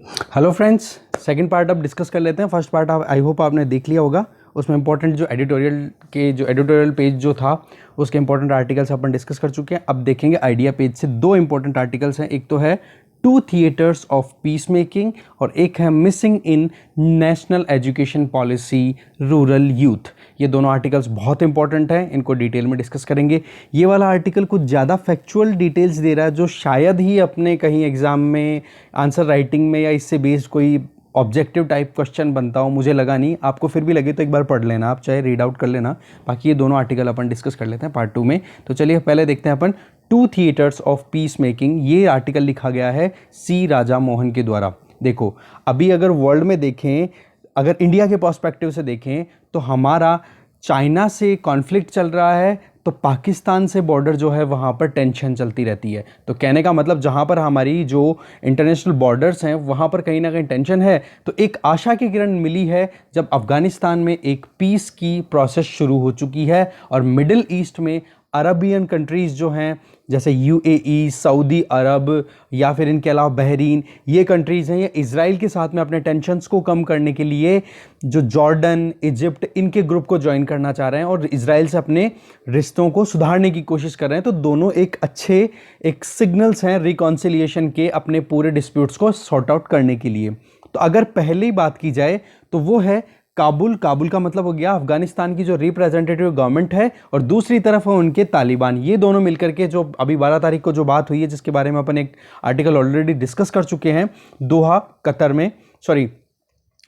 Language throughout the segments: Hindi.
हेलो फ्रेंड्स, सेकंड पार्ट अब डिस्कस कर लेते हैं। फर्स्ट पार्ट आप आई होप आपने देख लिया होगा। उसमें इंपॉर्टेंट जो एडिटोरियल पेज जो था उसके इंपॉर्टेंट आर्टिकल्स अपन डिस्कस कर चुके हैं। अब देखेंगे आइडिया पेज से दो इंपॉर्टेंट आर्टिकल्स हैं। एक तो है two theatres of peace making और एक है missing in national education policy rural youth. ये दोनों आर्टिकल्स बहुत इंपॉर्टेंट हैं, इनको डिटेल में डिस्कस करेंगे। ये वाला आर्टिकल कुछ ज़्यादा फैक्चुअल डिटेल्स दे रहा है जो शायद ही अपने कहीं एग्जाम में आंसर राइटिंग में या इससे बेस्ड कोई ऑब्जेक्टिव टाइप क्वेश्चन बनता हो, मुझे लगा नहीं। आपको फिर भी लगे तो एक बार पढ़ लेना, आप चाहे रीड आउट कर लेना। बाकी ये दोनों आर्टिकल अपन डिस्कस कर लेते हैं पार्ट 2 में। तो चलिए पहले देखते हैं अपन two theatres of peace making. ये आर्टिकल लिखा गया है सी राजा मोहन के द्वारा। देखो, अभी अगर वर्ल्ड में देखें, अगर इंडिया के पर्सपेक्टिव से देखें तो हमारा चाइना से कॉन्फ्लिक्ट चल रहा है, तो पाकिस्तान से बॉर्डर जो है वहाँ पर टेंशन चलती रहती है। तो कहने का मतलब जहाँ पर हमारी जो इंटरनेशनल बॉर्डर्स हैं वहाँ पर कहीं ना कहीं टेंशन है। तो एक आशा की किरण मिली है जब अफ़गानिस्तान में एक पीस की प्रोसेस शुरू हो चुकी है और मिडिल ईस्ट में अरबियन कंट्रीज़ जो हैं जैसे यूएई, सऊदी अरब या फिर इनके अलावा बहरीन, ये कंट्रीज़ हैं, ये इजराइल के साथ में अपने टेंशन्स को कम करने के लिए जो जॉर्डन, इजिप्ट, इनके ग्रुप को ज्वाइन करना चाह रहे हैं और इजराइल से अपने रिश्तों को सुधारने की कोशिश कर रहे हैं। तो दोनों एक अच्छे सिग्नल्स हैं रिकॉन्सिलिएशन के, अपने पूरे डिस्प्यूट्स को सॉर्ट आउट करने के लिए। तो अगर पहली बात की जाए तो वो है काबुल का मतलब हो गया अफगानिस्तान की जो रिप्रेजेंटेटिव गवर्नमेंट है, और दूसरी तरफ है उनके तालिबान। ये दोनों मिलकर के जो अभी 12 तारीख को जो बात हुई है, जिसके बारे में अपन एक आर्टिकल ऑलरेडी डिस्कस कर चुके हैं,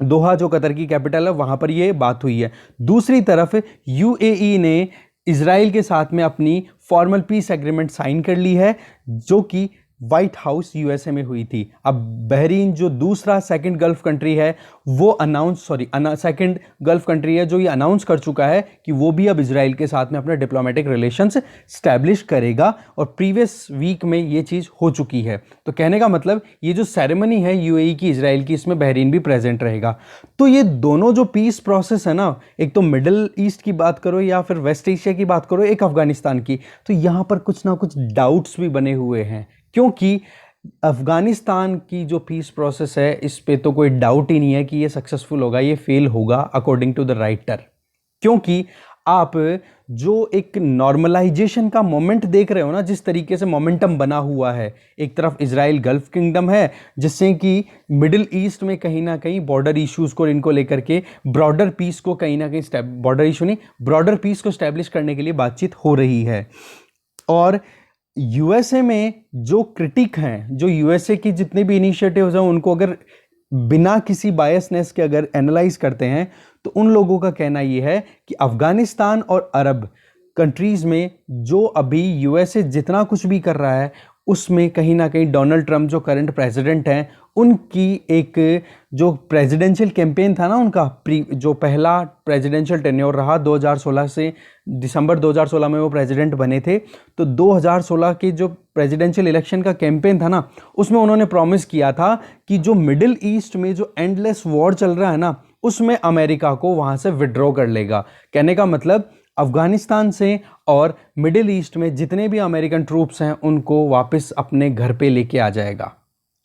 दोहा जो कतर की कैपिटल है, वहां पर ये बात हुई है। दूसरी तरफ यूएई ने इजराइल के साथ में अपनी फॉर्मल पीस एग्रीमेंट साइन कर ली है, जो कि व्हाइट हाउस यूएसए में हुई थी। अब बहरीन जो दूसरा सेकंड गल्फ कंट्री है वो सेकंड गल्फ कंट्री है जो ये अनाउंस कर चुका है कि वो भी अब इजराइल के साथ में अपने डिप्लोमेटिक रिलेशंस स्टैब्लिश करेगा, और प्रीवियस वीक में ये चीज़ हो चुकी है। तो कहने का मतलब ये जो सेरेमनी है यूएई की, इजराइल की, इसमें बहरीन भी प्रेजेंट रहेगा। तो ये दोनों जो पीस प्रोसेस है ना, एक तो मिडिल ईस्ट की बात करो या फिर वेस्ट एशिया की बात करो, एक अफगानिस्तान की, तो यहाँ पर कुछ ना कुछ डाउट्स भी बने हुए हैं, क्योंकि अफगानिस्तान की जो पीस प्रोसेस है इस पे तो कोई डाउट ही नहीं है कि ये सक्सेसफुल होगा, ये फेल होगा अकॉर्डिंग टू द राइटर। क्योंकि आप जो एक नॉर्मलाइजेशन का मोमेंट देख रहे हो ना, जिस तरीके से मोमेंटम बना हुआ है, एक तरफ इजराइल गल्फ किंगडम है जिससे कि मिडिल ईस्ट में कहीं ना कहीं बॉर्डर इश्यूज को इनको लेकर के ब्रॉडर पीस को कहीं ना कहीं ब्रॉडर पीस को स्टैब्लिश करने के लिए बातचीत हो रही है। और यूएसए में जो क्रिटिक हैं, जो यूएसए की जितने भी इनिशिएटिव्स हैं, उनको अगर बिना किसी बायसनेस के अगर एनालाइज करते हैं तो उन लोगों का कहना यह है कि अफगानिस्तान और अरब कंट्रीज में जो अभी यूएसए जितना कुछ भी कर रहा है उसमें कहीं ना कहीं डोनाल्ड ट्रंप जो करंट प्रेसिडेंट हैं, उनकी एक जो प्रेसिडेंशियल कैंपेन था ना, उनका जो पहला प्रेसिडेंशियल टेन्योर रहा 2016 से, दिसंबर 2016 में वो प्रेसिडेंट बने थे। तो 2016 के जो प्रेसिडेंशियल इलेक्शन का कैंपेन था ना, उसमें उन्होंने प्रॉमिस किया था कि जो मिडिल ईस्ट में जो एंडलेस वॉर चल रहा है ना, उसमें अमेरिका को वहाँ से विड्रॉ कर लेगा। कहने का मतलब अफगानिस्तान से और मिडिल ईस्ट में जितने भी अमेरिकन ट्रूप्स हैं उनको वापस अपने घर पे लेके आ जाएगा।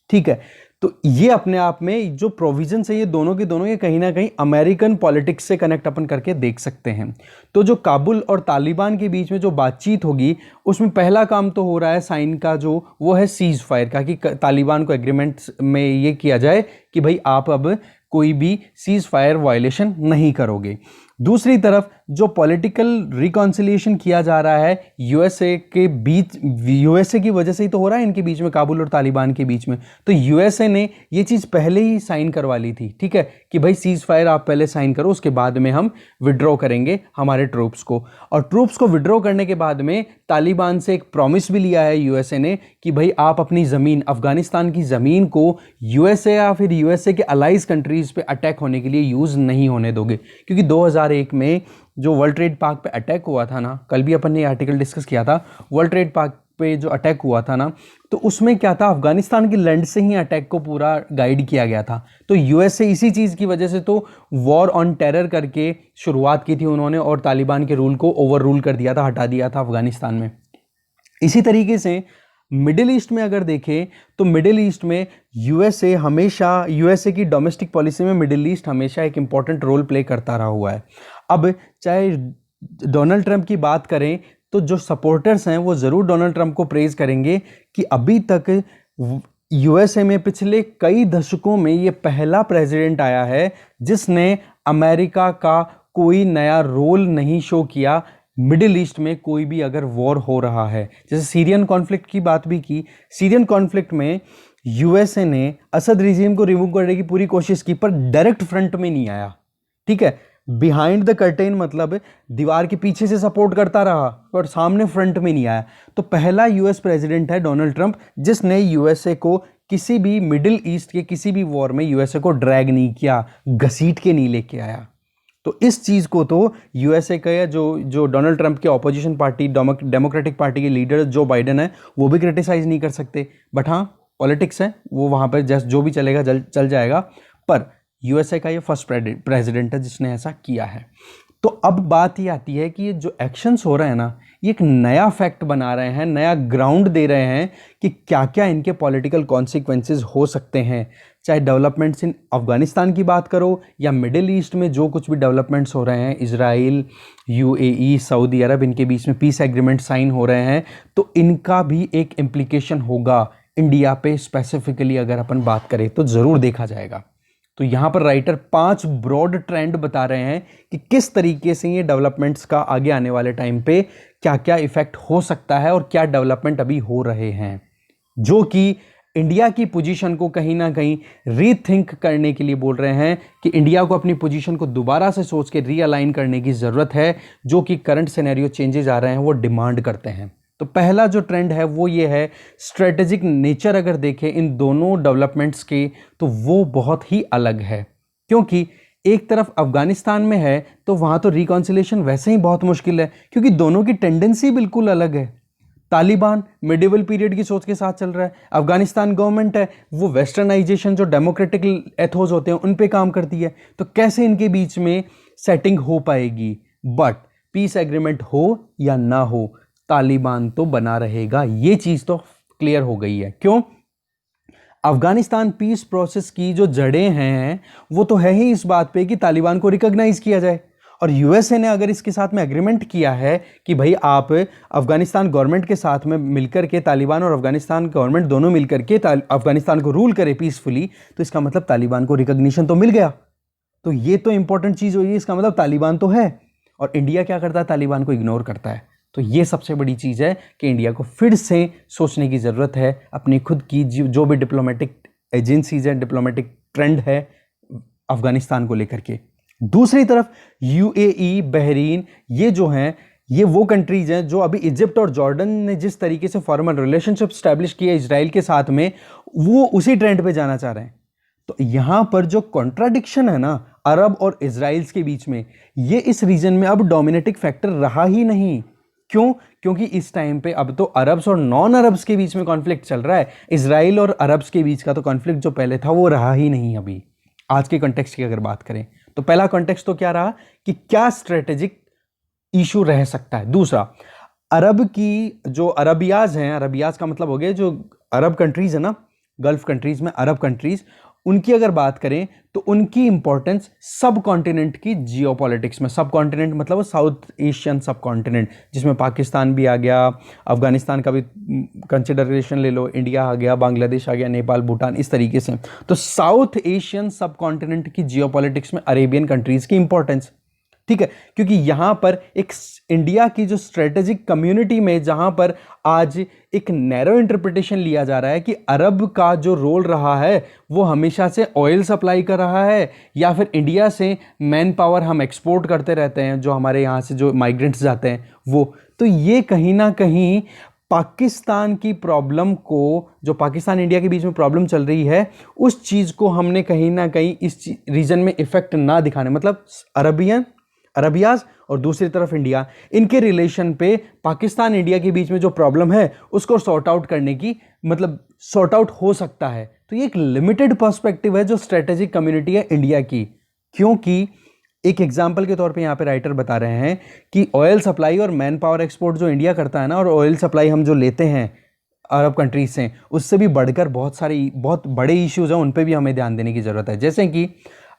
ठीक है, तो ये अपने आप में जो प्रोविजंस है ये दोनों के दोनों, ये कहीं ना कहीं अमेरिकन पॉलिटिक्स से कनेक्ट अपन करके देख सकते हैं। तो जो काबुल और तालिबान के बीच में जो बातचीत होगी उसमें पहला काम तो हो रहा है साइन का, जो वो है सीज फायर का, कि तालिबान को एग्रीमेंट में ये किया जाए कि भाई आप अब कोई भी सीज फायर वायलेशन नहीं करोगे। दूसरी तरफ जो पॉलिटिकल रिकॉन्सिलिएशन किया जा रहा है यूएसए के बीच, यूएसए की वजह से ही तो हो रहा है इनके बीच में, काबुल और तालिबान के बीच में। तो यूएसए ने ये चीज़ पहले ही साइन करवा ली थी, ठीक है, कि भाई सीज फायर आप पहले साइन करो, उसके बाद में हम विड्रॉ करेंगे हमारे ट्रूप्स को। और ट्रूप्स को विड्रॉ करने के बाद में तालिबान से एक प्रॉमिस भी लिया है यूएसए ने कि भाई आप अपनी ज़मीन, अफगानिस्तान की ज़मीन को यूएसए या फिर यूएसए के अलाइज कंट्रीज़ पे अटैक होने के लिए यूज़ नहीं होने दोगे। क्योंकि 2001 में जो वर्ल्ड ट्रेड पार्क पे अटैक हुआ था ना, कल भी अपन ने आर्टिकल डिस्कस किया था, वर्ल्ड ट्रेड पार्क पे जो अटैक हुआ था ना, तो उसमें क्या था, अफगानिस्तान की लैंड से ही अटैक को पूरा गाइड किया गया था। तो यूएसए इसी चीज़ की वजह से तो वॉर ऑन टेरर करके शुरुआत की थी उन्होंने, और तालिबान के रूल को ओवर रूल कर दिया था, हटा दिया था अफगानिस्तान में। इसी तरीके से मिडिल ईस्ट में अगर देखें तो मिडिल ईस्ट में यूएसए की डोमेस्टिक पॉलिसी में मिडिल ईस्ट हमेशा एक इंपॉर्टेंट रोल प्ले करता रहा हुआ है। अब चाहे डोनाल्ड ट्रंप की बात करें तो जो सपोर्टर्स हैं वो ज़रूर डोनाल्ड ट्रंप को प्रेज करेंगे कि अभी तक यूएसए में पिछले कई दशकों में ये पहला प्रेसिडेंट आया है जिसने अमेरिका का कोई नया रोल नहीं शो किया मिडिल ईस्ट में कोई भी अगर वॉर हो रहा है। जैसे सीरियन कॉन्फ्लिक्ट की बात भी की, सीरियन कॉन्फ्लिक्ट में यूएसए ने असद रिजीम को रिमूव करने की पूरी कोशिश की पर डायरेक्ट फ्रंट में नहीं आया, ठीक है, बिहाइंड द कर्टेन मतलब दीवार के पीछे से सपोर्ट करता रहा पर सामने फ्रंट में नहीं आया। तो पहला यूएस प्रेसिडेंट है डोनाल्ड ट्रंप जिसने यूएसए को किसी भी मिडिल ईस्ट के किसी भी वॉर में यूएसए को ड्रैग नहीं किया, घसीट के नहीं लेके आया। तो इस चीज़ को तो यूएसए का जो डोनाल्ड ट्रंप के ऑपोजिशन पार्टी डेमोक्रेटिक पार्टी के लीडर जो बाइडेन है वो भी क्रिटिसाइज नहीं कर सकते। बट हाँ, पॉलिटिक्स है, वो वहाँ पर जस्ट जो भी चलेगा चल जाएगा। पर यूएसए का ये फर्स्ट प्रेसिडेंट है जिसने ऐसा किया है। तो अब बात ये आती है कि ये जो एक्शंस हो रहे हैं ना, ये एक नया फैक्ट बना रहे हैं, नया ग्राउंड दे रहे हैं कि क्या क्या इनके पॉलिटिकल कॉन्सिक्वेंसेस हो सकते हैं। चाहे डेवलपमेंट्स इन अफगानिस्तान की बात करो या मिडिल ईस्ट में जो कुछ भी डेवलपमेंट्स हो रहे हैं, इजराइल, यूएई, सऊदी अरब, इनके बीच में पीस एग्रीमेंट साइन हो रहे हैं, तो इनका भी एक इम्प्लीकेशन होगा इंडिया पे स्पेसिफिकली अगर अपन बात करें तो ज़रूर देखा जाएगा। तो यहाँ पर राइटर 5 ब्रॉड ट्रेंड बता रहे हैं कि किस तरीके से ये डेवलपमेंट्स का आगे आने वाले टाइम पे क्या क्या इफेक्ट हो सकता है और क्या डेवलपमेंट अभी हो रहे हैं, जो कि इंडिया की पोजीशन को कहीं ना कहीं रीथिंक करने के लिए बोल रहे हैं कि इंडिया को अपनी पोजीशन को दोबारा से सोच के रीअलाइन करने की ज़रूरत है, जो कि करंट सिनेरियो चेंजेस आ रहे हैं वो डिमांड करते हैं। तो पहला जो ट्रेंड है वो ये है, स्ट्रेटेजिक नेचर अगर देखें इन दोनों डेवलपमेंट्स के तो वो बहुत ही अलग है। क्योंकि एक तरफ अफगानिस्तान में है तो वहाँ तो रिकॉन्सिलेशन वैसे ही बहुत मुश्किल है क्योंकि दोनों की टेंडेंसी बिल्कुल अलग है। तालिबान मिडिवल पीरियड की सोच के साथ चल रहा है, अफगानिस्तान गवर्नमेंट है वो वेस्टर्नाइजेशन जो डेमोक्रेटिक एथोस होते हैं उन पे काम करती है। तो कैसे इनके बीच में सेटिंग हो पाएगी। बट पीस एग्रीमेंट हो या ना हो, तालिबान तो बना रहेगा, ये चीज तो क्लियर हो गई है। क्यों? अफगानिस्तान पीस प्रोसेस की जो जड़ें हैं वो तो है ही इस बात पे कि तालिबान को रिकॉग्नाइज किया जाए। और यूएसए ने अगर इसके साथ में एग्रीमेंट किया है कि भाई आप अफगानिस्तान गवर्नमेंट के साथ में मिलकर के, तालिबान और अफगानिस्तान गवर्नमेंट दोनों मिलकर के अफगानिस्तान को रूल करे पीसफुली, तो इसका मतलब तालिबान को रिकॉग्निशन तो मिल गया। तो ये तो इंपॉर्टेंट चीज हुई है, इसका मतलब तालिबान तो है। और इंडिया क्या करता है? तालिबान को इग्नोर करता है। तो ये सबसे बड़ी चीज़ है कि इंडिया को फिर से सोचने की ज़रूरत है अपनी खुद की जो भी डिप्लोमेटिक एजेंसीज हैं, डिप्लोमेटिक ट्रेंड है अफगानिस्तान को लेकर के। दूसरी तरफ यूएई, बहरीन, ये जो हैं ये वो कंट्रीज हैं जो अभी इजिप्ट और जॉर्डन ने जिस तरीके से फॉर्मल रिलेशनशिप स्टैब्लिश किया इजराइल के साथ में, वो उसी ट्रेंड पे जाना चाह रहे हैं। तो यहां पर जो कॉन्ट्राडिक्शन है ना अरब और इजराइल के बीच में, ये इस रीजन में अब डोमिनेटिंग फैक्टर रहा ही नहीं। क्यों? क्योंकि इस टाइम पे अब तो अरब्स और नॉन अरब्स के बीच में कॉन्फ्लिक्ट चल रहा है। इजराइल और अरब्स के बीच का तो कॉन्फ्लिक्ट जो पहले था वो रहा ही नहीं अभी। आज के कॉन्टेक्स्ट की अगर बात करें तो पहला कॉन्टेक्स्ट तो क्या रहा कि क्या स्ट्रेटेजिक इशू रह सकता है। दूसरा, अरब की जो अरबियाज हैं, अरबियाज का मतलब हो गया जो अरब कंट्रीज है ना, गल्फ कंट्रीज में अरब कंट्रीज, उनकी अगर बात करें तो उनकी इंपॉर्टेंस सब कॉन्टिनेंट की जियोपॉलिटिक्स में, सब कॉन्टिनेंट मतलब साउथ एशियन सब कॉन्टिनेंट जिसमें पाकिस्तान भी आ गया, अफगानिस्तान का भी कंसिडरेशन ले लो, इंडिया आ गया, बांग्लादेश आ गया, नेपाल, भूटान, इस तरीके से। तो साउथ एशियन सब कॉन्टिनेंट की जियोपॉलिटिक्स में अरेबियन कंट्रीज की इंपॉर्टेंस, ठीक है, क्योंकि यहां पर एक इंडिया की जो स्ट्रेटेजिक कम्युनिटी में जहां पर आज एक नैरो इंटरप्रिटेशन लिया जा रहा है कि अरब का जो रोल रहा है वो हमेशा से ऑयल सप्लाई कर रहा है या फिर इंडिया से मैन पावर हम एक्सपोर्ट करते रहते हैं, जो हमारे यहाँ से जो माइग्रेंट्स जाते हैं वो, तो ये कहीं ना कहीं पाकिस्तान की प्रॉब्लम को, जो पाकिस्तान इंडिया के बीच में प्रॉब्लम चल रही है, उस चीज़ को हमने कहीं ना कहीं इस रीजन में इफेक्ट ना दिखाने, मतलब अरबियाज और दूसरी तरफ इंडिया, इनके रिलेशन पे पाकिस्तान इंडिया के बीच में जो प्रॉब्लम है उसको सॉर्ट आउट करने की, मतलब सॉर्ट आउट हो सकता है। तो ये एक लिमिटेड पर्सपेक्टिव है जो स्ट्रेटेजिक कम्युनिटी है इंडिया की। क्योंकि एक एग्जांपल के तौर पे यहाँ पे राइटर बता रहे हैं कि ऑयल सप्लाई और मैन पावर एक्सपोर्ट जो इंडिया करता है ना, और ऑयल सप्लाई हम जो लेते हैं अरब कंट्रीज से, उससे भी बढ़कर बहुत बड़े इश्यूज हैं, उन पे भी हमें ध्यान देने की ज़रूरत है। जैसे कि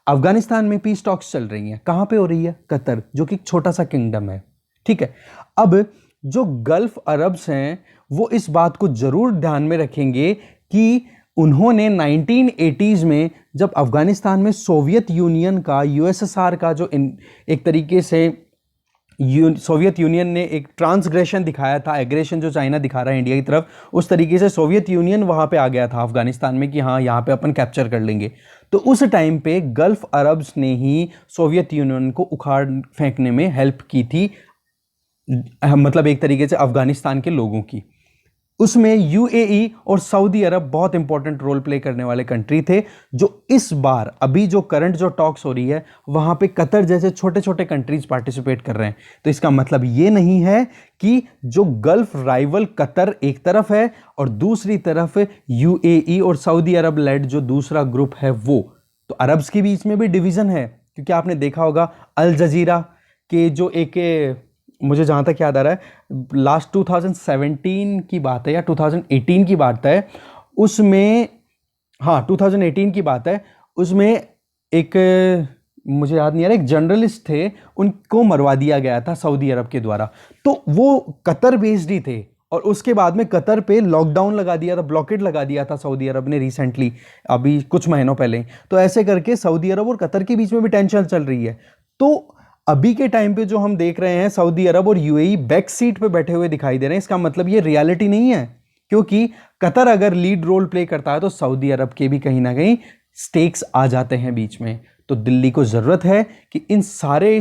अफगानिस्तान में पीस टॉक्स चल रही हैं, कहाँ पे हो रही है? कतर, जो कि एक छोटा सा किंगडम है, ठीक है। अब जो गल्फ अरब्स हैं वो इस बात को ज़रूर ध्यान में रखेंगे कि उन्होंने 1980s में जब अफगानिस्तान में सोवियत यूनियन का, यूएसएसआर का जो एक तरीके से सोवियत यूनियन ने एक ट्रांसग्रेशन दिखाया था, एग्रेशन जो चाइना दिखा रहा है इंडिया की तरफ, उस तरीके से सोवियत यूनियन वहाँ पे आ गया था अफगानिस्तान में कि हाँ यहाँ पे अपन कैप्चर कर लेंगे। तो उस टाइम पे गल्फ अरब्स ने ही सोवियत यूनियन को उखाड़ फेंकने में हेल्प की थी, मतलब एक तरीके से अफगानिस्तान के लोगों की। उसमें यूएई और सऊदी अरब बहुत इंपॉर्टेंट रोल प्ले करने वाले कंट्री थे, जो इस बार अभी जो करंट जो टॉक्स हो रही है वहां पे कतर जैसे छोटे छोटे कंट्रीज पार्टिसिपेट कर रहे हैं। तो इसका मतलब ये नहीं है कि जो गल्फ राइवल कतर एक तरफ है और दूसरी तरफ यूएई और सऊदी अरब लेड जो दूसरा ग्रुप है वो, तो अरब्स के बीच में भी डिवीजन है। क्योंकि आपने देखा होगा अल जजीरा के जो एक, मुझे जहाँ तक याद आ रहा है लास्ट 2017 की बात है या 2018 की बात है, उसमें, हाँ 2018 की बात है, उसमें एक, मुझे याद नहीं आ रहा, एक जर्नलिस्ट थे, उनको मरवा दिया गया था सऊदी अरब के द्वारा। तो वो कतर बेस्ड ही थे और उसके बाद में कतर पे लॉकडाउन लगा दिया था, ब्लॉकेड लगा दिया था सऊदी अरब ने रिसेंटली, अभी कुछ महीनों पहले। तो ऐसे करके सऊदी अरब और कतर के बीच में भी टेंशन चल रही है। तो अभी के टाइम पे जो हम देख रहे हैं सऊदी अरब और यूएई बैक सीट पे बैठे हुए दिखाई दे रहे हैं, इसका मतलब ये रियलिटी नहीं है। क्योंकि कतर अगर लीड रोल प्ले करता है तो सऊदी अरब के भी कहीं ना कहीं स्टेक्स आ जाते हैं बीच में। तो दिल्ली को जरूरत है कि इन सारे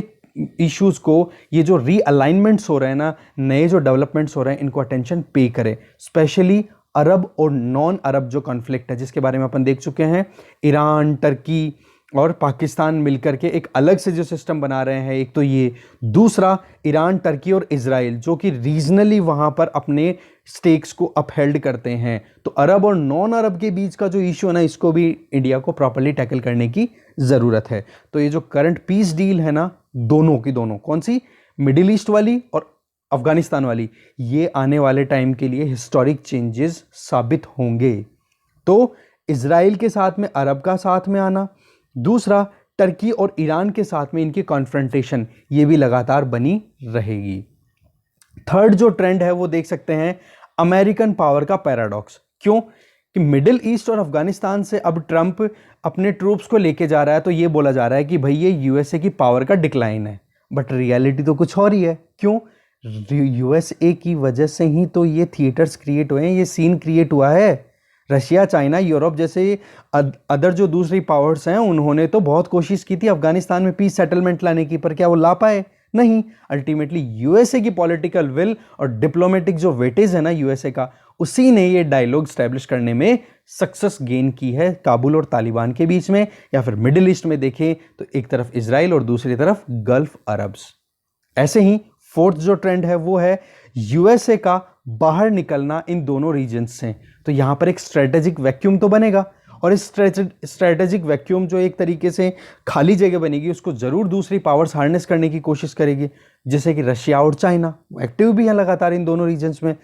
इश्यूज को, ये जो रीअलाइनमेंट्स हो रहे हैं ना, नए जो डेवलपमेंट्स हो रहे हैं, इनको अटेंशन पे करे। स्पेशली अरब और नॉन अरब जो कॉन्फ्लिक्ट है, जिसके बारे में अपन देख चुके हैं, ईरान, टर्की और पाकिस्तान मिलकर के एक अलग से जो सिस्टम बना रहे हैं, एक तो ये, दूसरा ईरान, टर्की और इजराइल जो कि रीजनली वहां पर अपने स्टेक्स को अपहेल्ड करते हैं। तो अरब और नॉन अरब के बीच का जो इशू है ना, इसको भी इंडिया को प्रॉपर्ली टैकल करने की ज़रूरत है। तो ये जो करंट पीस डील है ना, दोनों की दोनों, कौन सी, मिडिल ईस्ट वाली और अफगानिस्तान वाली, ये आने वाले टाइम के लिए हिस्टोरिक चेंजेस साबित होंगे। तो इजराइल के साथ में अरब का साथ में आना, दूसरा टर्की और ईरान के साथ में इनकी कॉन्फ्रंटेशन, ये भी लगातार बनी रहेगी। थर्ड जो ट्रेंड है वो देख सकते हैं, अमेरिकन पावर का पैराडॉक्स। क्यों कि मिडिल ईस्ट और अफगानिस्तान से अब ट्रंप अपने ट्रूप्स को लेके जा रहा है, तो ये बोला जा रहा है कि भाई ये यूएसए की पावर का डिक्लाइन है। बट रियलिटी तो कुछ और ही है। क्यों? यूएसए की वजह से ही तो ये थिएटर्स क्रिएट हुए हैं, ये सीन क्रिएट हुआ है। रशिया, चाइना, यूरोप जैसे अदर जो दूसरी पावर्स हैं, उन्होंने तो बहुत कोशिश की थी अफगानिस्तान में पीस सेटलमेंट लाने की, पर क्या वो ला पाए? नहीं। अल्टीमेटली यूएसए की पॉलिटिकल विल और डिप्लोमेटिक जो वेटेज है ना यूएसए का, उसी ने ये डायलॉग स्टैब्लिश करने में सक्सेस गेन की है काबुल और तालिबान के बीच में। या फिर मिडिल ईस्ट में देखें तो एक तरफ इजराइल और दूसरी तरफ गल्फ अरब्स। ऐसे ही फोर्थ जो ट्रेंड है वो है यूएसए का बाहर निकलना इन दोनों रीजन्स से। तो यहां पर एक स्ट्रेटेजिक वैक्यूम तो बनेगा, और इस स्ट्रेटेजिक वैक्यूम जो एक तरीके से खाली जगह बनेगी, उसको जरूर दूसरी पावर्स हार्नेस करने की कोशिश करेगी, जैसे कि रशिया और चाइना एक्टिव भी हैं लगातार इन दोनों रीजन्स में।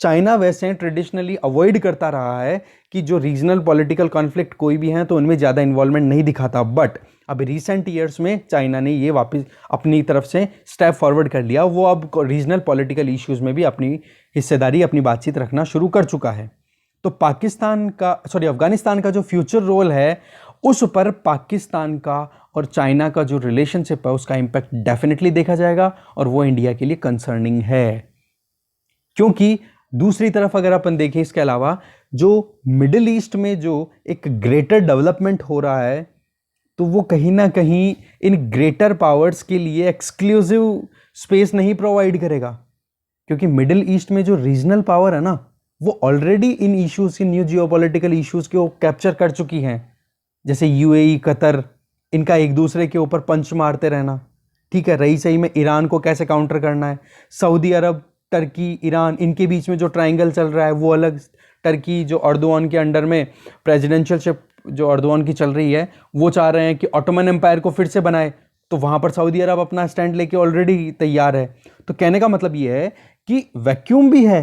चाइना वैसे ट्रेडिशनली अवॉइड करता रहा है कि जो रीजनल पॉलिटिकल कॉन्फ्लिक्ट कोई भी हैं तो उनमें ज़्यादा इन्वॉल्वमेंट नहीं दिखाता, बट अब रिसेंट ईयर्स में चाइना ने ये वापस अपनी तरफ से स्टेप फॉरवर्ड कर लिया। वो अब रीजनल पॉलिटिकल इश्यूज में भी अपनी हिस्सेदारी, अपनी बातचीत रखना शुरू कर चुका है। तो अफगानिस्तान का जो फ्यूचर रोल है, उस पर पाकिस्तान का और चाइना का जो रिलेशनशिप है उसका इंपैक्ट डेफिनेटली देखा जाएगा, और वो इंडिया के लिए कंसर्निंग है। क्योंकि दूसरी तरफ अगर अपन देखें, इसके अलावा जो मिडिल ईस्ट में जो एक ग्रेटर डेवलपमेंट हो रहा है, तो वो कहीं ना कहीं इन ग्रेटर पावर्स के लिए एक्सक्लूसिव स्पेस नहीं प्रोवाइड करेगा। क्योंकि मिडिल ईस्ट में जो रीजनल पावर है ना, वो already in issues, in new geopolitical issues को कैप्चर कर चुकी हैं। जैसे यूएई, कतर, इनका एक दूसरे के ऊपर पंच मारते रहना, ठीक है। रही सही में ईरान को कैसे काउंटर करना है, सऊदी अरब, टर्की, ईरान, इनके बीच में जो ट्रायंगल चल रहा है वो अलग। टर्की जो अर्दोआन के अंडर में प्रेसिडेंशियलशिप जो अर्दोआन की चल रही है, वो चाह रहे हैं कि ऑटोमन एम्पायर को फिर से बनाए, तो वहां पर सऊदी अरब अपना स्टैंड लेके ऑलरेडी तैयार है। तो कहने का मतलब ये है कि वैक्यूम भी है,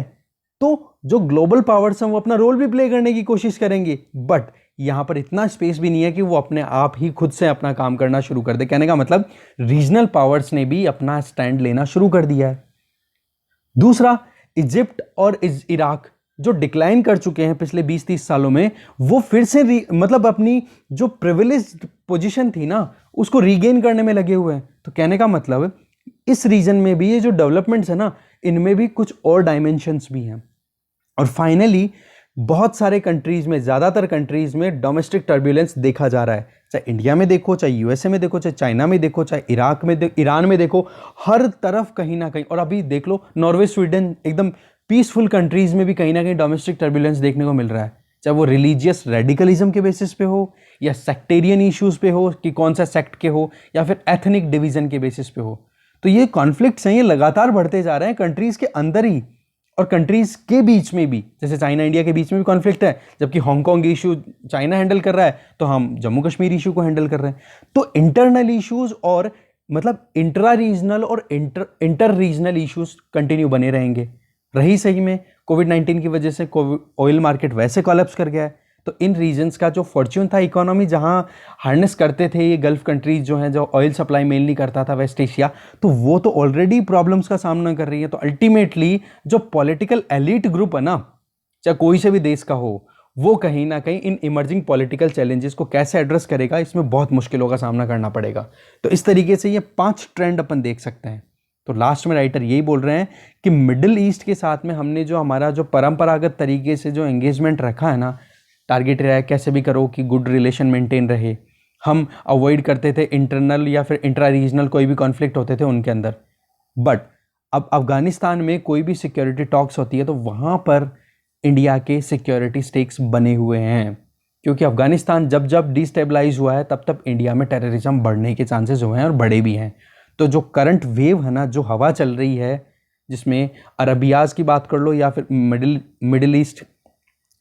तो जो ग्लोबल पावर्स हैं वो अपना रोल भी प्ले करने की कोशिश करेंगे, बट यहां पर इतना स्पेस भी नहीं है कि वो अपने आप ही खुद से अपना काम करना शुरू कर दे। कहने का मतलब रीजनल पावर्स ने भी अपना स्टैंड लेना शुरू कर दिया है। दूसरा, इजिप्ट और इराक जो डिक्लाइन कर चुके हैं पिछले 20-30 सालों में, वो फिर से मतलब अपनी जो प्रिविलेज्ड पोजीशन थी ना उसको रीगेन करने में लगे हुए हैं। तो कहने का मतलब इस रीजन में भी ये जो डेवलपमेंट्स है ना, इनमें भी कुछ और डायमेंशंस भी हैं। और फाइनली बहुत सारे कंट्रीज में, ज्यादातर कंट्रीज में डोमेस्टिक टर्बुलेंस देखा जा रहा है। चाहे इंडिया में देखो, चाहे यूएसए में देखो, चाहे चाइना में देखो, चाहे इराक में ईरान में देखो, हर तरफ कहीं ना कहीं। और अभी देख लो नॉर्वे, स्वीडन, एकदम पीसफुल कंट्रीज में भी कहीं ना कहीं डोमेस्टिक टर्बुलेंस देखने को मिल रहा है। चाहे वो रिलीजियस रेडिकलिज्म के बेसिस पे हो, या सेक्टेरियन इश्यूज पे हो कि कौन सा सेक्ट के हो, या फिर एथनिक डिवीजन के बेसिस पे हो। तो ये कॉन्फ्लिक्ट्स हैं, ये लगातार बढ़ते जा रहे हैं कंट्रीज के अंदर ही और कंट्रीज के बीच में भी। जैसे चाइना इंडिया के बीच में भी कॉन्फ्लिक्ट है, जबकि हांगकांग इशू चाइना हैंडल कर रहा है तो हम जम्मू कश्मीर इशू को हैंडल कर रहे हैं। तो इंटरनल इश्यूज और मतलब इंट्रा रीजनल और इंटर रीजनल इश्यूज कंटिन्यू बने रहेंगे। रही सही में कोविड-19 की वजह से ऑयल मार्केट वैसे कोलैप्स कर गया है, तो इन रीजन्स का जो फॉर्च्यून था इकोनॉमी, जहां हार्नेस करते थे ये गल्फ कंट्रीज जो हैं, जो ऑयल सप्लाई मेनली करता था वेस्ट एशिया, तो वो तो ऑलरेडी प्रॉब्लम्स का सामना कर रही है। तो अल्टीमेटली जो पॉलिटिकल एलिट ग्रुप है ना, चाहे कोई से भी देश का हो, वो कहीं ना कहीं इन इमर्जिंग पॉलिटिकल चैलेंजेस को कैसे एड्रेस करेगा, इसमें बहुत मुश्किलों का सामना करना पड़ेगा। तो इस तरीके से ये 5 ट्रेंड अपन देख सकते हैं। तो लास्ट में राइटर यही बोल रहे हैं कि मिडिल ईस्ट के साथ में हमने जो हमारा जो परंपरागत तरीके से जो एंगेजमेंट रखा है ना, टारगेट रहा है कैसे भी करो कि गुड रिलेशन मेंटेन रहे। हम अवॉइड करते थे इंटरनल या फिर इंट्रा रीजनल कोई भी कॉन्फ्लिक्ट होते थे उनके अंदर। बट अब अफगानिस्तान में कोई भी सिक्योरिटी टॉक्स होती है तो वहाँ पर इंडिया के सिक्योरिटी स्टेक्स बने हुए हैं, क्योंकि अफगानिस्तान जब जब डिस्टेबलाइज हुआ है तब तब इंडिया में टेररिज्म बढ़ने के चांसेस हुए हैं और बड़े भी हैं। तो जो करंट वेव है ना, जो हवा चल रही है, जिसमें अरबियाज़ की बात कर लो या फिर मिडिल ईस्ट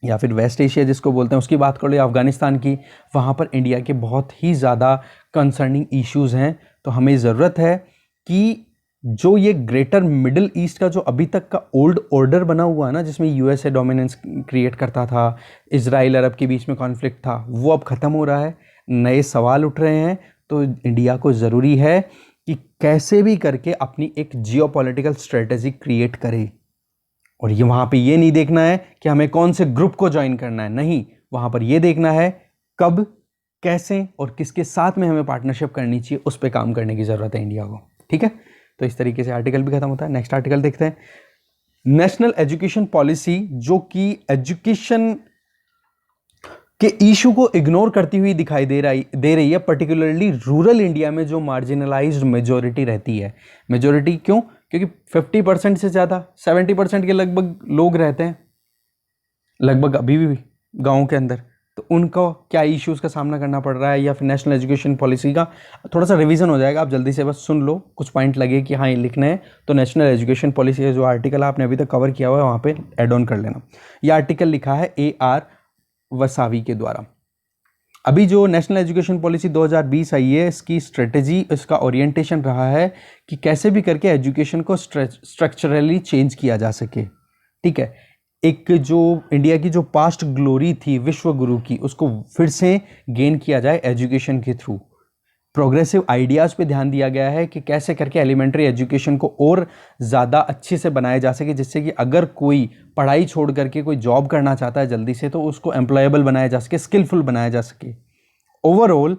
या फिर वेस्ट एशिया जिसको बोलते हैं उसकी बात कर लो, या अफगानिस्तान की, वहाँ पर इंडिया के बहुत ही ज़्यादा कंसर्निंग इश्यूज़ हैं। तो हमें ज़रूरत है कि जो ये ग्रेटर मिडिल ईस्ट का जो अभी तक का ओल्ड ऑर्डर बना हुआ है ना, जिसमें यूएसए डोमिनेंस क्रिएट करता था, इजराइल अरब के बीच में कॉन्फ्लिक्ट था, वो अब ख़त्म हो रहा है, नए सवाल उठ रहे हैं। तो इंडिया को ज़रूरी है कि कैसे भी करके अपनी एक जियोपॉलिटिकल स्ट्रेटेजी क्रिएट करे। और ये वहाँ पे ये नहीं देखना है कि हमें कौन से ग्रुप को ज्वाइन करना है, नहीं, वहाँ पर ये देखना है कब, कैसे और किसके साथ में हमें पार्टनरशिप करनी चाहिए, उस पर काम करने की ज़रूरत है इंडिया को। ठीक है, तो इस तरीके से आर्टिकल भी खत्म होता है। नेक्स्ट आर्टिकल देखते हैं। नेशनल एजुकेशन पॉलिसी, जो कि एजुकेशन के इशू को इग्नोर करती हुई दिखाई दे रही है, पर्टिकुलरली रूरल इंडिया में जो मार्जिनलाइज्ड मेजोरिटी रहती है। मेजोरिटी क्यों? क्योंकि 50% से ज़्यादा 70% के लगभग लोग रहते हैं लगभग अभी भी गाँव के अंदर। तो उनको क्या इश्यूज़ का सामना करना पड़ रहा है, या फिर नेशनल एजुकेशन पॉलिसी का थोड़ा सा रिवीजन हो जाएगा। आप जल्दी से बस सुन लो, कुछ पॉइंट लगे कि हाँ ये लिखने हैं तो नेशनल एजुकेशन पॉलिसी का जो आर्टिकल आपने अभी तक कवर किया हुआ है वहाँ पे ऐड ऑन कर लेना। ये आर्टिकल लिखा है AR वसावी के द्वारा। अभी जो नेशनल एजुकेशन पॉलिसी 2020 आई है, इसकी स्ट्रेटेजी, इसका ओरिएंटेशन रहा है कि कैसे भी करके एजुकेशन को स्ट्रक्चरली चेंज किया जा सके। ठीक है, एक जो इंडिया की जो पास्ट ग्लोरी थी विश्व गुरु की, उसको फिर से गेन किया जाए एजुकेशन के थ्रू। प्रोग्रेसिव आइडियाज़ पे ध्यान दिया गया है कि कैसे करके एलिमेंट्री एजुकेशन को और ज़्यादा अच्छे से बनाया जा सके, जिससे कि अगर कोई पढ़ाई छोड़ करके कोई जॉब करना चाहता है जल्दी से, तो उसको एम्प्लॉयबल बनाया जा सके, स्किलफुल बनाया जा सके। ओवरऑल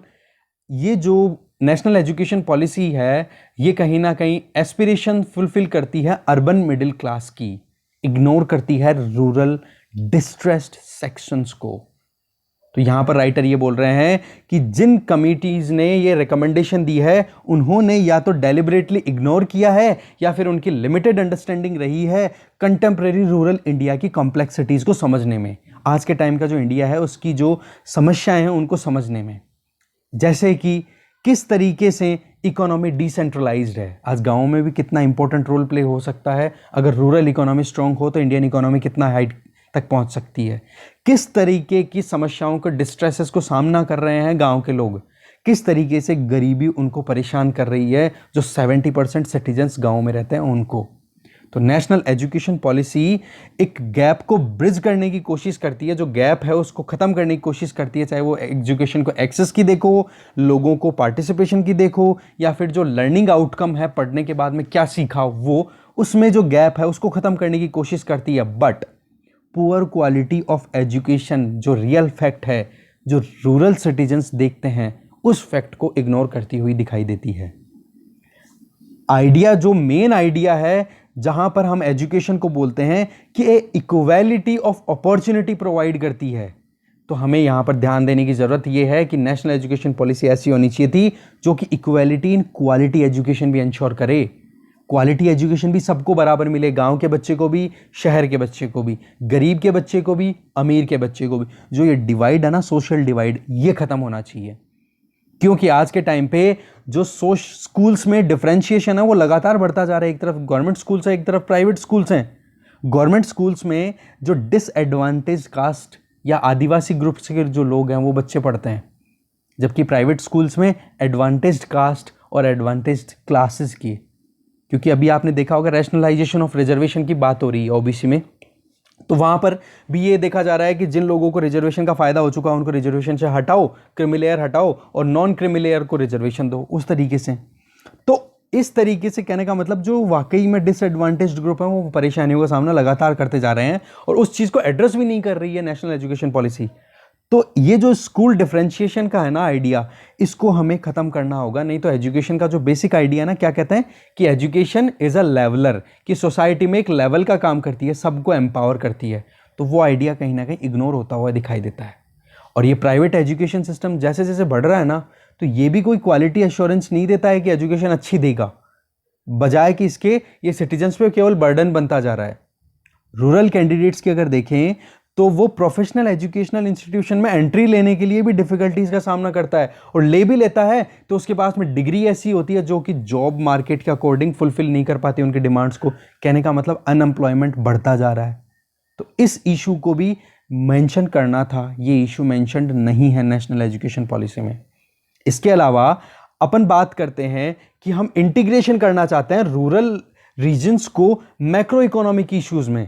ये जो नेशनल एजुकेशन पॉलिसी है, ये कहीं ना कहीं एस्पिरेशन फुलफिल करती है अर्बन मिडिल क्लास की, इग्नोर करती है रूरल डिस्ट्रेस्ड सेक्शंस को। तो यहां पर राइटर ये बोल रहे हैं कि जिन कमिटीज ने ये रिकमेंडेशन दी है, उन्होंने या तो डेलिबरेटली इग्नोर किया है या फिर उनकी लिमिटेड अंडरस्टैंडिंग रही है कंटेम्प्रेरी रूरल इंडिया की कॉम्प्लेक्सिटीज को समझने में, आज के टाइम का जो इंडिया है उसकी जो समस्याएं हैं उनको समझने में। जैसे कि किस तरीके से इकोनॉमी डिसेंट्रलाइज्ड है, आज गाँव में भी कितना इंपॉर्टेंट रोल प्ले हो सकता है, अगर रूरल इकोनॉमी स्ट्रांग हो तो इंडियन इकोनॉमी कितना हाइट तक पहुंच सकती है। किस तरीके की समस्याओं को, डिस्ट्रेसेस को सामना कर रहे हैं गांव के लोग, किस तरीके से गरीबी उनको परेशान कर रही है, जो 70% सिटीजन्स गांव में रहते हैं उनको। तो नेशनल एजुकेशन पॉलिसी एक गैप को ब्रिज करने की कोशिश करती है, जो गैप है उसको ख़त्म करने की कोशिश करती है, चाहे वो एजुकेशन को एक्सेस की देखो, लोगों को पार्टिसिपेशन की देखो, या फिर जो लर्निंग आउटकम है पढ़ने के बाद में क्या सीखा वो, उसमें जो गैप है उसको ख़त्म करने की कोशिश करती है। But poor quality of education जो रियल फैक्ट है, जो रूरल सिटीजन्स देखते हैं, उस फैक्ट को इग्नोर करती हुई दिखाई देती है। आइडिया, जो मेन आइडिया है जहां पर हम एजुकेशन को बोलते हैं कि इक्वालिटी ऑफ अपॉर्चुनिटी प्रोवाइड करती है, तो हमें यहां पर ध्यान देने की जरूरत यह है कि नेशनल एजुकेशन पॉलिसी ऐसी होनी चाहिए थी जो कि इक्वालिटी इन क्वालिटी एजुकेशन भी इंश्योर करे। क्वालिटी एजुकेशन भी सबको बराबर मिले, गांव के बच्चे को भी, शहर के बच्चे को भी, गरीब के बच्चे को भी, अमीर के बच्चे को भी। जो ये डिवाइड है ना, सोशल डिवाइड, ये खत्म होना चाहिए। क्योंकि आज के टाइम पे जो स्कूल्स में डिफरेंशिएशन है वो लगातार बढ़ता जा रहा है। एक तरफ गवर्नमेंट स्कूल्स है, एक तरफ प्राइवेट स्कूल्स हैं। गवर्नमेंट स्कूल्स में जो डिसएडवांटेज कास्ट या आदिवासी ग्रुप्स के जो लोग हैं वो बच्चे पढ़ते हैं, जबकि प्राइवेट स्कूल्स में एडवांटेज्ड कास्ट और एडवांटेज्ड क्लासेस की। क्योंकि अभी आपने देखा होगा रैशनलाइजेशन ऑफ रिजर्वेशन की बात हो रही है ओबीसी में, तो वहां पर भी ये देखा जा रहा है कि जिन लोगों को रिजर्वेशन का फायदा हो चुका है उनको रिजर्वेशन से हटाओ, क्रीमी हटाओ और नॉन क्रीमी को रिजर्वेशन दो, उस तरीके से। तो इस तरीके से कहने का मतलब जो वाकई में डिसएडवांटेज्ड ग्रुप है वो परेशानियों का सामना लगातार करते जा रहे हैं और उस चीज को एड्रेस भी नहीं कर रही है नेशनल एजुकेशन पॉलिसी। तो ये जो स्कूल डिफरेंशिएशन का है ना आइडिया, इसको हमें खत्म करना होगा। नहीं तो एजुकेशन का जो बेसिक आइडिया ना, क्या कहते हैं कि एजुकेशन इज अ लेवलर, कि सोसाइटी में एक लेवल का काम करती है, सबको एम्पावर करती है। तो वो आइडिया कहीं ना कहीं इग्नोर होता हुआ दिखाई देता है। और ये प्राइवेट एजुकेशन सिस्टम जैसे जैसे बढ़ रहा है ना, तो ये भी कोई क्वालिटी एश्योरेंस नहीं देता है कि एजुकेशन अच्छी देगा, बजाय कि इसके ये सिटीजन्स पे केवल बर्डन बनता जा रहा है। रूरल कैंडिडेट्स की अगर देखें तो वो प्रोफेशनल एजुकेशनल इंस्टीट्यूशन में एंट्री लेने के लिए भी डिफिकल्टीज का सामना करता है, और ले भी लेता है तो उसके पास में डिग्री ऐसी होती है जो कि जॉब मार्केट के अकॉर्डिंग फुलफिल नहीं कर पाती उनकी डिमांड्स को। कहने का मतलब अनएम्प्लॉयमेंट बढ़ता जा रहा है। तो इस इशू को भी मेंशन करना था, ये इशू मेंशन्ड नहीं है नेशनल एजुकेशन पॉलिसी में। इसके अलावा अपन बात करते हैं कि हम इंटीग्रेशन करना चाहते हैं रूरल रीजन्स को मैक्रो इकोनॉमिक इश्यूज में,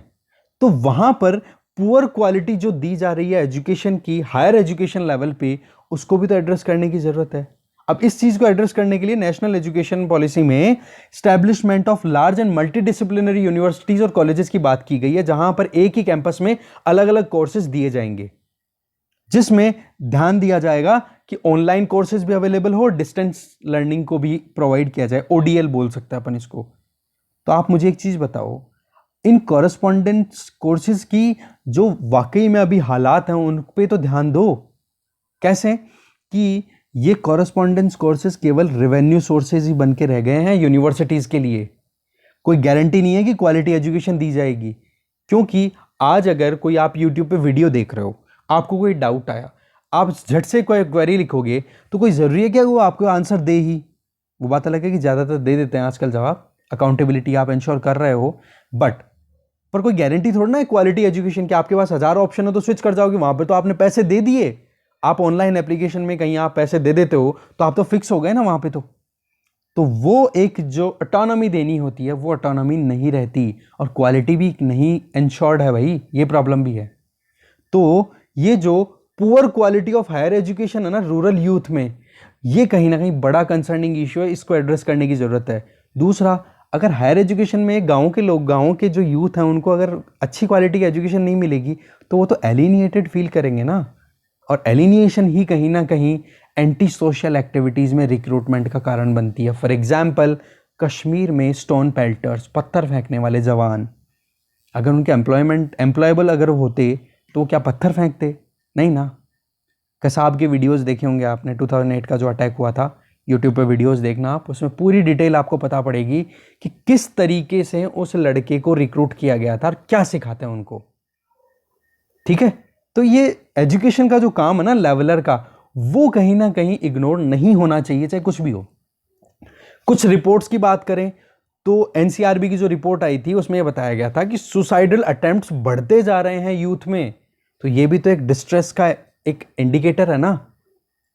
तो वहां पर पुअर क्वालिटी जो दी जा रही है एजुकेशन की हायर एजुकेशन लेवल पे, उसको भी तो एड्रेस करने की जरूरत है। अब इस चीज को एड्रेस करने के लिए नेशनल एजुकेशन पॉलिसी में establishment of large and multidisciplinary universities और कॉलेजेस की बात की गई है, जहां पर एक ही कैंपस में अलग अलग कोर्सेज दिए जाएंगे, जिसमें ध्यान दिया जाएगा कि ऑनलाइन कोर्सेज भी अवेलेबल हो, डिस्टेंस लर्निंग को भी प्रोवाइड किया जाए, ओडीएल बोल सकते हैं अपन इसको। तो आप मुझे एक चीज बताओ, इन कॉरेस्पॉन्डेंस कोर्सेज की जो वाकई में अभी हालात हैं उन पे तो ध्यान दो। कैसे कि ये कॉरेस्पॉन्डेंस कोर्सेज केवल रेवेन्यू सोर्सेज ही बन के रह गए हैं यूनिवर्सिटीज के लिए। कोई गारंटी नहीं है कि क्वालिटी एजुकेशन दी जाएगी। क्योंकि आज अगर कोई आप यूट्यूब पे वीडियो देख रहे हो, आपको कोई डाउट आया, आप झट से कोई क्वेरी लिखोगे तो कोई ज़रूरी है क्या वो आपको आंसर दे ही? वो बात अलग है कि ज़्यादातर दे देते हैं आजकल जवाब, अकाउंटेबिलिटी आप इंश्योर कर रहे हो, बट पर कोई गारंटी थोड़ा ना है क्वालिटी एजुकेशन की। आपके पास हजारों ऑप्शन है तो स्विच कर जाओगे, वहां पे तो आपने पैसे दे दिए। आप ऑनलाइन एप्लीकेशन में कहीं आप पैसे दे देते हो तो आप तो फिक्स हो गए ना वहां पे। तो वो एक जो ऑटोनॉमी देनी होती है वो ऑटोनॉमी नहीं रहती, और क्वालिटी भी नहीं इंश्योर्ड है भाई, ये प्रॉब्लम भी है। तो ये जो poor quality of higher education है ना रूरल यूथ में, ये कहीं ना कहीं बड़ा कंसर्निंग इशू है, इसको एड्रेस करने की जरूरत है। दूसरा, अगर हायर एजुकेशन में गांव के लोग, गांव के जो यूथ हैं उनको अगर अच्छी क्वालिटी की एजुकेशन नहीं मिलेगी तो वो तो एलिनिएटेड फील करेंगे ना, और एलिनिएशन ही कहीं ना कहीं एंटी सोशल एक्टिविटीज़ में रिक्रूटमेंट का कारण बनती है। फॉर एग्जाम्पल, कश्मीर में स्टोन पेल्टर्स, पत्थर फेंकने वाले जवान, अगर उनके एम्प्लॉयबल अगर होते तो वो क्या पत्थर फेंकते? नहीं ना। कसाब के वीडियोस देखे होंगे आपने, 2008 का जो अटैक हुआ था, यूट्यूब पे वीडियोस देखना आप, उसमें पूरी डिटेल आपको पता पड़ेगी कि किस तरीके से उस लड़के को रिक्रूट किया गया था और क्या सिखाते हैं उनको। ठीक है, तो ये एजुकेशन का जो काम है ना लेवलर का, वो कहीं ना कहीं इग्नोर नहीं होना चाहिए, चाहे कुछ भी हो। कुछ रिपोर्ट्स की बात करें तो एनसीआरबी की जो रिपोर्ट आई थी उसमें यह बताया गया था कि सुसाइडल अटेम्प्ट्स बढ़ते जा रहे हैं यूथ में। तो ये भी तो एक डिस्ट्रेस का एक इंडिकेटर है ना।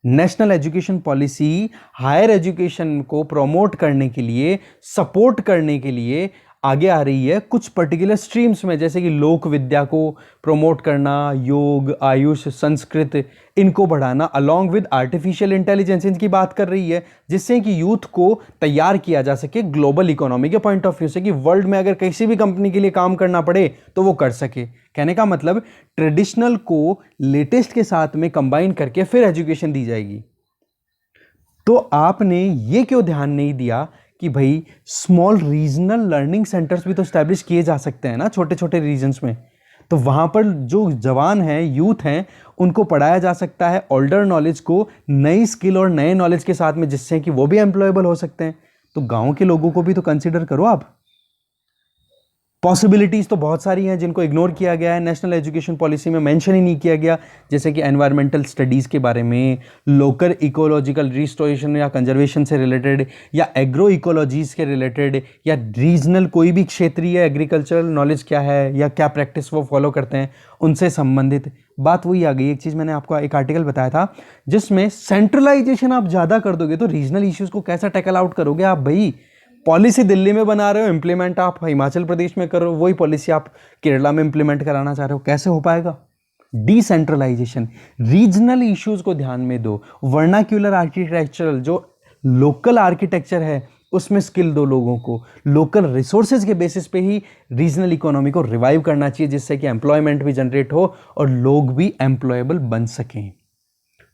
National education policy higher education को प्रमोट करने के लिए, सपोर्ट करने के लिए आगे आ रही है कुछ पर्टिकुलर स्ट्रीम्स में, जैसे कि लोक विद्या को प्रमोट करना, योग, आयुष, संस्कृत, इनको बढ़ाना, अलॉन्ग विद आर्टिफिशियल इंटेलिजेंस, इनकी बात कर रही है, जिससे कि यूथ को तैयार किया जा सके ग्लोबल इकोनॉमी के पॉइंट ऑफ व्यू से, कि वर्ल्ड में अगर किसी भी कंपनी के लिए काम करना पड़े तो वो कर सके। कहने का मतलब ट्रेडिशनल को लेटेस्ट के साथ में कंबाइन करके फिर एजुकेशन दी जाएगी। तो आपने ये क्यों ध्यान नहीं दिया कि भाई स्मॉल रीजनल लर्निंग सेंटर्स भी तो स्टैब्लिश किए जा सकते हैं ना, छोटे छोटे रीजन्स में। तो वहाँ पर जो जवान हैं, यूथ हैं, उनको पढ़ाया जा सकता है ओल्डर नॉलेज को नई स्किल और नए नॉलेज के साथ में, जिससे कि वो भी एम्प्लॉयबल हो सकते हैं। तो गांव के लोगों को भी तो कंसिडर करो आप। पॉसिबिलिटीज़ तो बहुत सारी हैं जिनको इग्नोर किया गया है, नेशनल एजुकेशन पॉलिसी में मेंशन ही नहीं किया गया, जैसे कि एनवायरमेंटल स्टडीज़ के बारे में, लोकल इकोलॉजिकल रिस्टोरेशन या कंजर्वेशन से रिलेटेड, या एग्रो इकोलॉजीज़ के रिलेटेड, या रीजनल कोई भी क्षेत्रीय एग्रीकल्चरल नॉलेज क्या है या क्या प्रैक्टिस वो फॉलो करते हैं, उनसे संबंधित बात वही आ गई। एक चीज़ मैंने आपको एक आर्टिकल बताया था जिसमें सेंट्रलाइजेशन आप ज़्यादा कर दोगे तो रीजनल इश्यूज़ को कैसा टैकल आउट करोगे आप भाई। पॉलिसी दिल्ली में बना रहे हो, इंप्लीमेंट आप हिमाचल प्रदेश में करो, वही पॉलिसी आप केरला में इंप्लीमेंट कराना चाह रहे हो, कैसे हो पाएगा। डिसेंट्रलाइजेशन, रीजनल इश्यूज को ध्यान में दो, वर्नाक्यूलर आर्किटेक्चरल जो लोकल आर्किटेक्चर है उसमें स्किल दो लोगों को, लोकल रिसोर्सेज के बेसिस पे ही रीजनल इकोनॉमी को रिवाइव करना चाहिए, जिससे कि एम्प्लॉयमेंट भी जनरेट हो और लोग भी एम्प्लॉयबल बन सकें।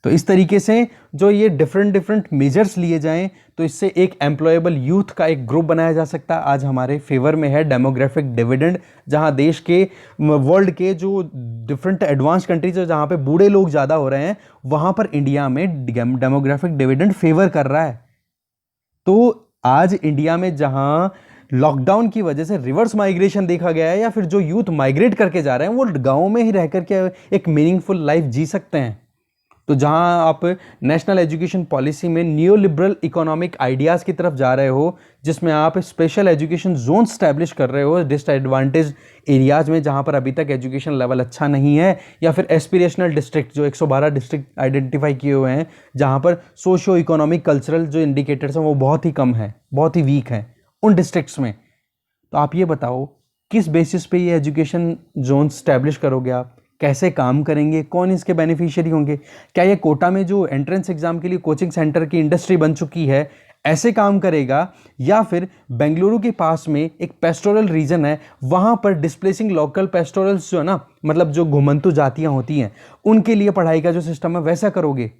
तो इस तरीके से जो ये डिफरेंट मेजर्स लिए जाएं तो इससे एक एम्प्लॉयबल यूथ का एक ग्रुप बनाया जा सकता है। आज हमारे फेवर में है डेमोग्राफिक डिविडेंड, जहां देश के वर्ल्ड के जो डिफरेंट एडवांस कंट्रीज है जहां पे बूढ़े लोग ज़्यादा हो रहे हैं, वहां पर इंडिया में डेमोग्राफिक डिविडेंड फेवर कर रहा है। तो आज इंडिया में जहां लॉकडाउन की वजह से रिवर्स माइग्रेशन देखा गया है, या फिर जो यूथ माइग्रेट करके जा रहे हैं वो गाँव में ही रह करके एक मीनिंगफुल लाइफ जी सकते हैं। तो जहां आप नेशनल एजुकेशन पॉलिसी में न्यू लिबरल इकोनॉमिक आइडियाज़ की तरफ जा रहे हो, जिसमें आप स्पेशल एजुकेशन जोन स्टैब्लिश कर रहे हो डिसएडवांटेज एरियाज़ में जहां पर अभी तक एजुकेशन लेवल अच्छा नहीं है, या फिर एस्पिरेशनल डिस्ट्रिक्ट जो 112 डिस्ट्रिक्ट आइडेंटिफाई किए हुए हैं जहां पर सोशियो इकोनॉमिक कल्चरल जो इंडिकेटर्स हैं वो बहुत ही कम है, बहुत ही वीक हैं उन डिस्ट्रिक्ट्स में। तो आप ये बताओ किस बेसिस पे ये एजुकेशन जोन स्टैब्लिश करोगे आप, कैसे काम करेंगे, कौन इसके बेनिफिशियरी होंगे। क्या ये कोटा में जो एंट्रेंस एग्जाम के लिए कोचिंग सेंटर की इंडस्ट्री बन चुकी है ऐसे काम करेगा, या फिर बेंगलुरु के पास में एक पेस्टोरल रीजन है वहां पर डिस्प्लेसिंग लोकल पेस्टोरल्स जो है ना, मतलब जो घुमंतु जातियां होती हैं उनके लिए पढ़ाई का जो सिस्टम है वैसा करोगे।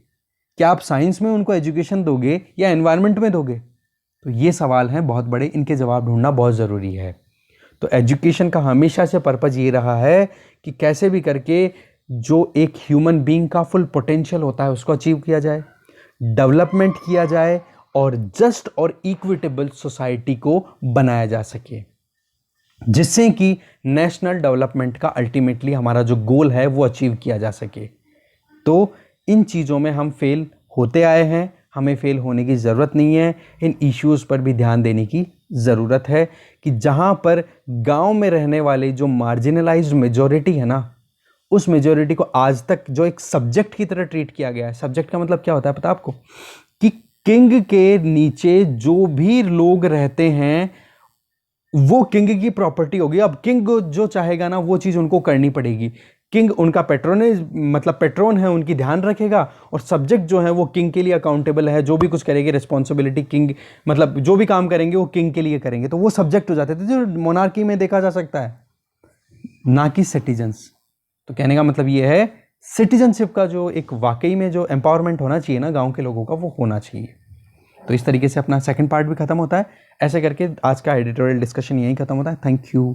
क्या आप साइंस में उनको एजुकेशन दोगे या एनवायरनमेंट में दोगे। तो ये सवाल हैं बहुत बड़े, इनके जवाब ढूंढना बहुत ज़रूरी है। तो एजुकेशन का हमेशा से पर्पज़ ये रहा है कि कैसे भी करके जो एक ह्यूमन बीइंग का फुल पोटेंशियल होता है उसको अचीव किया जाए, डेवलपमेंट किया जाए और जस्ट और इक्विटेबल सोसाइटी को बनाया जा सके, जिससे कि नेशनल डेवलपमेंट का अल्टीमेटली हमारा जो गोल है वो अचीव किया जा सके। तो इन चीज़ों में हम फेल होते आए हैं, हमें फेल होने की ज़रूरत नहीं है। इन इश्यूज़ पर भी ध्यान देने की ज़रूरत है कि जहाँ पर गांव में रहने वाले जो मार्जिनलाइज्ड मेजॉरिटी है ना, उस मेजॉरिटी को आज तक जो एक सब्जेक्ट की तरह ट्रीट किया गया है। सब्जेक्ट का मतलब क्या होता है पता आपको, कि किंग के नीचे जो भी लोग रहते हैं वो किंग की प्रॉपर्टी होगी। अब किंग जो चाहेगा ना वो चीज़ उनको करनी पड़ेगी। किंग उनका पेट्रोनेज मतलब पेट्रोन है, उनकी ध्यान रखेगा, और सब्जेक्ट जो है वो किंग के लिए अकाउंटेबल है। जो भी कुछ करेंगे रिस्पॉन्सिबिलिटी किंग, मतलब जो भी काम करेंगे वो किंग के लिए करेंगे। तो वो सब्जेक्ट हो जाते थे जो मोनार्की में देखा जा सकता है, ना कि सिटीजन्स। तो कहने का मतलब ये है सिटीजनशिप का जो एक वाकई में जो एम्पावरमेंट होना चाहिए ना गाँव के लोगों का, वो होना चाहिए। तो इस तरीके से अपना सेकंड पार्ट भी खत्म होता है। ऐसे करके आज का एडिटोरियल डिस्कशन यहीं खत्म होता है। Thank you.